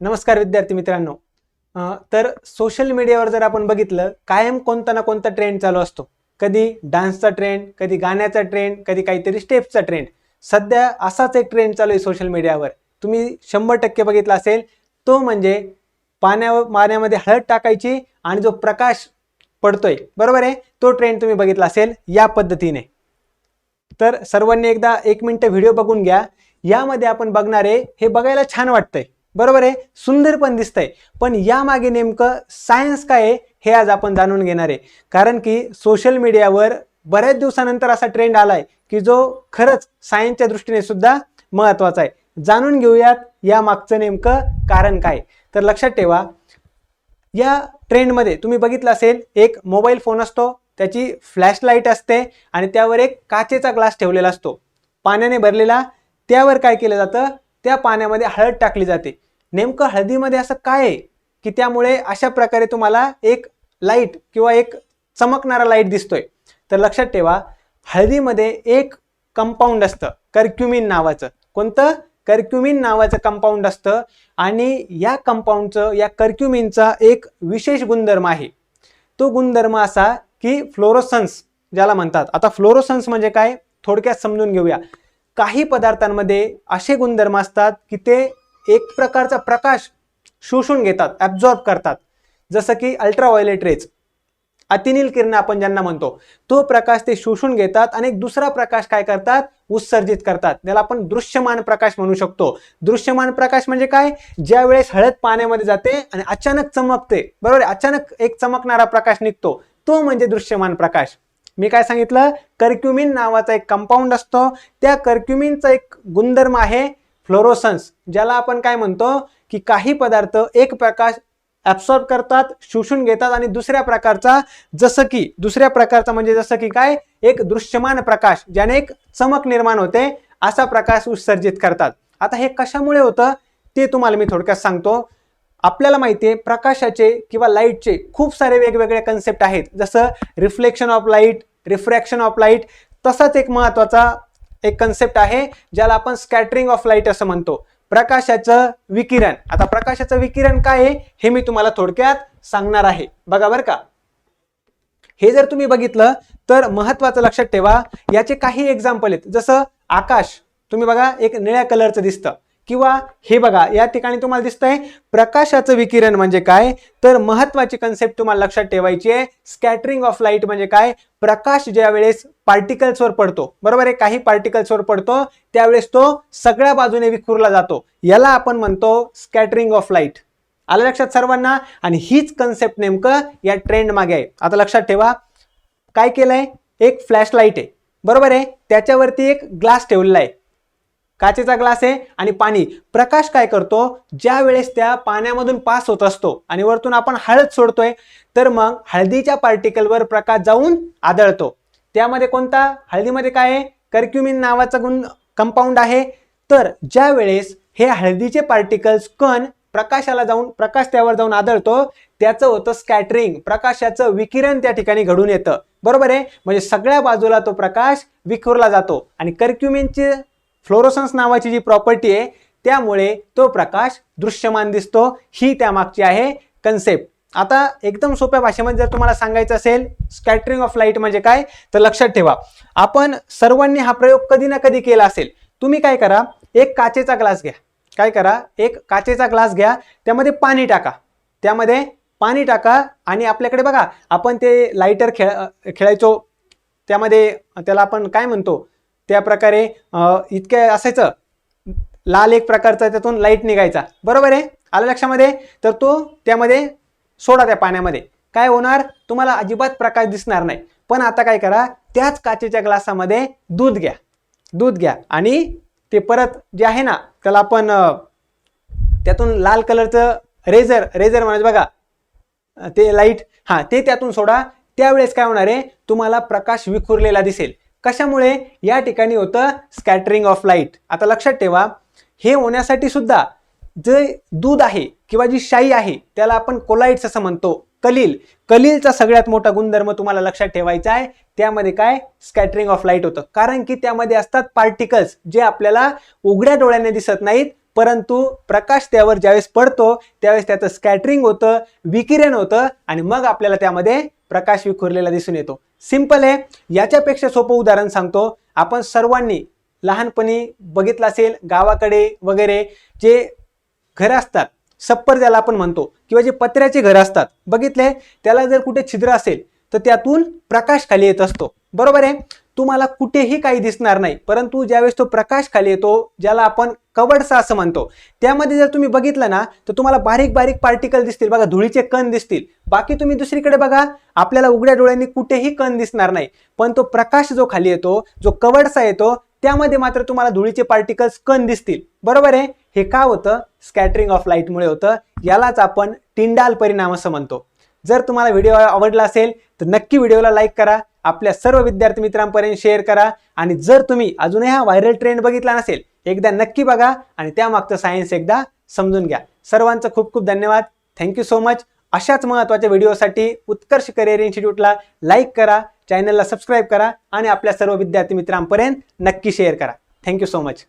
नमस्कार विद्यार्थी मित्रांनो. तर सोशल मीडियावर जर आपण बघितलं, कायम कोणता ना कोणता ट्रेंड चालू असतो. कधी डान्सचा ट्रेंड, कधी गाण्याचा ट्रेंड, कधी काहीतरी स्टेप्सचा ट्रेंड. सध्या असाच एक ट्रेंड चालू आहे सोशल मीडियावर. तुम्ही 100% बघितला असेल. तो म्हणजे पाण्यामध्ये हळद टाकायची आणि जो प्रकाश पडतोय, बरोबर आहे, तो ट्रेंड तुम्ही बघितला असेल या पद्धतीने. तर सर्वांनी एकदा 1 मिनिट व्हिडिओ बघून घ्या. यामध्ये आपण बघणार आहे, हे बघायला छान वाटतंय, बरोबर आहे, सुंदर पण दिसतंय, पण यामागे नेमकं सायन्स काय आहे हे आज आपण जाणून घेणार आहे. कारण की सोशल मीडियावर बऱ्याच दिवसानंतर असा ट्रेंड आलाय की जो खरंच सायन्सच्या दृष्टीने सुद्धा महत्वाचा आहे. जाणून घेऊयात या मागचं नेमकं कारण काय. तर लक्षात ठेवा, या ट्रेंडमध्ये तुम्ही बघितलं असेल, एक मोबाईल फोन असतो, त्याची फ्लॅश लाईट असते आणि त्यावर एक काचेचा ग्लास ठेवलेला असतो, पाण्याने भरलेला. त्यावर काय केलं जातं, त्या पाण्यामध्ये हळद टाकली जाते. नेमकं हळदीमध्ये असं काय आहे की त्यामुळे अशा प्रकारे तुम्हाला एक लाईट किंवा एक चमकणारा लाईट दिसतोय. तर लक्षात ठेवा, हळदीमध्ये एक कंपाऊंड असतं कर्क्युमिन नावाचं. कोणतं? कर्क्युमिन नावाचं कंपाऊंड असतं. आणि या कंपाऊंडचं, या कर्क्युमिनचा एक विशेष गुणधर्म आहे. तो गुणधर्म असा की फ्लोरोसन्स ज्याला म्हणतात. आता फ्लोरोसन्स म्हणजे काय थोडक्यात समजून घेऊया. काही पदार्थांमध्ये असे गुणधर्म असतात की ते एक प्रकारचा प्रकाश शोषून घेतात, ॲब्झॉर्ब करतात. जसं की अल्ट्राव्हायोलेट रेज, अतिनील किरण आपण ज्यांना म्हणतो, तो प्रकाश ते शोषून घेतात आणि एक दुसरा प्रकाश काय करतात, उत्सर्जित करतात. त्याला आपण दृश्यमान प्रकाश म्हणू शकतो. दृश्यमान प्रकाश म्हणजे काय, ज्या वेळेस हळद पाण्यामध्ये जाते आणि अचानक चमकते, बरोबर, अचानक एक चमकणारा प्रकाश निघतो, तो म्हणजे दृश्यमान प्रकाश. मी काय सांगितलं, कर्क्युमिन नावाचा एक कंपाऊंड असतो. त्या कर्क्युमिनचा एक गुणधर्म आहे फ्लोरोसन्स, ज्याला आपण काय म्हणतो की काही पदार्थ एक प्रकाश ॲब्सॉर्ब करतात, शोषून घेतात आणि दुसऱ्या प्रकारचा म्हणजे जसं की काय, एक दृश्यमान प्रकाश, ज्याने एक चमक निर्माण होते, असा प्रकाश उत्सर्जित करतात. आता हे कशामुळे होतं ते तुम्हाला मी थोडक्यात सांगतो. आपल्याला माहिती आहे, प्रकाशाचे किंवा लाईटचे खूप सारे वेगवेगळे कन्सेप्ट आहेत. जसं reflection of light, refraction of light. तसाच एक महत्वाचा एक कन्सेप्ट आहे ज्याला आपण स्कॅटरिंग ऑफ लाईट असं म्हणतो, प्रकाशाचं विकिरण. आता प्रकाशाचं विकिरण काय आहे हे मी तुम्हाला थोडक्यात सांगणार आहे. बघा बरं का, हे जर तुम्ही बघितलं तर महत्वाचं लक्षात ठेवा, याचे काही एक्झाम्पल आहेत. जसं आकाश तुम्ही बघा, एक निळ्या कलरचं दिसतं, किंवा हे बघा या ठिकाणी तुम्हाला दिसतंय. प्रकाशाचं विकिरण म्हणजे काय, तर महत्वाची कन्सेप्ट तुम्हाला लक्षात ठेवायची आहे. स्कॅटरिंग ऑफ लाईट म्हणजे काय, प्रकाश ज्या वेळेस पार्टिकल्सवर पडतो, बरोबर आहे, काही पार्टिकल्सवर पडतो, त्यावेळेस तो सगळ्या बाजूने विखुरला जातो. याला आपण म्हणतो स्कॅटरिंग ऑफ लाईट. आलं लक्षात सर्वांना? आणि हीच कन्सेप्ट नेमकं या ट्रेंड मागे आहे. आता लक्षात ठेवा, काय केलंय, एक फ्लॅश लाईट आहे, बरोबर आहे, त्याच्यावरती एक ग्लास ठेवलेला आहे, काचेचा ग्लास आहे आणि पाणी. प्रकाश काय करतो, ज्या वेळेस त्या पाण्यामधून पास होत असतो आणि वरतून आपण हळद सोडतोय, तर मग हळदीच्या पार्टिकलवर प्रकाश जाऊन आदळतो. त्यामध्ये कोणता, हळदीमध्ये काय आहे, कर्क्युमिन नावाचा कंपाऊंड आहे. तर ज्या वेळेस हे हळदीचे पार्टिकल्स, कण प्रकाशाला जाऊन, प्रकाश त्यावर जाऊन आदळतो, त्याचं होतं स्कॅटरिंग, प्रकाशाचं विकिरण त्या ठिकाणी घडून येतं, बरोबर आहे. म्हणजे सगळ्या बाजूला तो प्रकाश विखुरला जातो. आणि कर्क्युमिनची फ्लोरोसन्स नावाची जी प्रॉपर्टी आहे, त्यामुळे तो प्रकाश दृश्यमान दिसतो. ही त्यामागची आहे कन्सेप्ट. आता एकदम सोप्या भाषेमध्ये जर तुम्हाला सांगायचं असेल स्कॅटरिंग ऑफ लाईट म्हणजे काय, तर लक्षात ठेवा, आपण सर्वांनी हा प्रयोग कधी ना कधी केला असेल. तुम्ही काय करा, एक काचेचा ग्लास घ्या, काय करा, एक काचेचा ग्लास घ्या, त्यामध्ये पाणी टाका, त्यामध्ये पाणी टाका. आणि आपल्याकडे बघा, आपण ते लाईटर खेळायचो, त्यामध्ये त्याला आपण काय म्हणतो, त्या प्रकारे इतकं असायचं, लाल एक प्रकारचा त्यातून लाईट निघायचा, बरोबर आहे, आलं लक्षामध्ये. तर तो त्यामध्ये सोडा, त्या पाण्यामध्ये काय होणार, तुम्हाला अजिबात प्रकाश दिसणार नाही. पण आता काय करा, त्याच काचेच्या ग्लासामध्ये दूध घ्या आणि ते परत जे आहे ना, त्याला आपण त्यातून लाल कलरचं रेझर म्हणायचं बघा, ते लाईट, हां, ते त्यातून सोडा. त्यावेळेस काय होणार आहे, तुम्हाला प्रकाश विखुरलेला दिसेल. कशामुळे, या ठिकाणी होतं स्कॅटरिंग ऑफ लाईट. आता लक्षात ठेवा, हे होण्यासाठी सुद्धा जे दूध आहे किंवा जी शाई आहे, त्याला आपण कोलाइड्स असं म्हणतो, कलीलचा सगळ्यात मोठा गुणधर्म तुम्हाला लक्षात ठेवायचा आहे. त्यामध्ये काय, स्कॅटरिंग ऑफ लाईट होतं. कारण की त्यामध्ये असतात पार्टिकल्स जे आपल्याला उघड्या डोळ्याने दिसत नाहीत, परंतु प्रकाश त्यावर ज्यावेळेस पडतो त्यावेळेस त्याचं स्कॅटरिंग होतं, विकिरण होतं आणि मग आपल्याला त्यामध्ये प्रकाश विखुरलेला दिसून येतो. सिंपल आहे. याच्यापेक्षा सोपं उदाहरण सांगतो. आपण सर्वांनी लहानपणी बघितलं असेल गावाकडे वगैरे जे घरं असतात, छप्पर ज्याला आपण म्हणतो, किंवा जे पत्र्याचे घर असतात बघितले, त्याला जर कुठे छिद्र असेल तर त्यातून प्रकाश खाली येत असतो. बरोबर आहे. तुम्हाला कुठेही काही दिसणार नाही, परंतु ज्यावेळेस तो प्रकाश खाली येतो ज्याला आपण कवडसा असं म्हणतो, त्यामध्ये जर तुम्ही बघितलं ना तर तुम्हाला बारीक बारीक पार्टिकल दिसतील बघा, धुळीचे कण दिसतील. बाकी तुम्ही दुसरीकडे बघा, आपल्याला उघड्या डोळ्यांनी कुठेही कण दिसणार नाही, पण तो प्रकाश जो खाली येतो, जो कवडसा येतो, त्यामध्ये मात्र तुम्हाला धुळीचे पार्टिकल्स कण दिसतील. बरोबर आहे. हे का होतं? स्कॅटरिंग ऑफ लाईटमुळे होतं. यालाच आपण टिंडाल परिणाम असं म्हणतो. जर तुम्हाला व्हिडिओ आवडला असेल तर नक्की व्हिडिओला लाईक करा, आपल्या सर्व विद्यार्थी मित्रांपर्यंत शेअर करा आणि जर तुम्ही अजूनही हा व्हायरल ट्रेंड बघितला नसेल एकदा नक्की बघा आणि त्यामागचं सायन्स एकदा समजून घ्या. सर्वांचं खूप खूप धन्यवाद. Thank you so much. अशाच महत्त्वाच्या व्हिडिओसाठी उत्कर्ष करिअर इन्स्टिट्यूटला लाईक करा, चॅनलला सबस्क्राईब करा आणि आपल्या सर्व विद्यार्थी मित्रांपर्यंत नक्की शेअर करा. Thank you so much.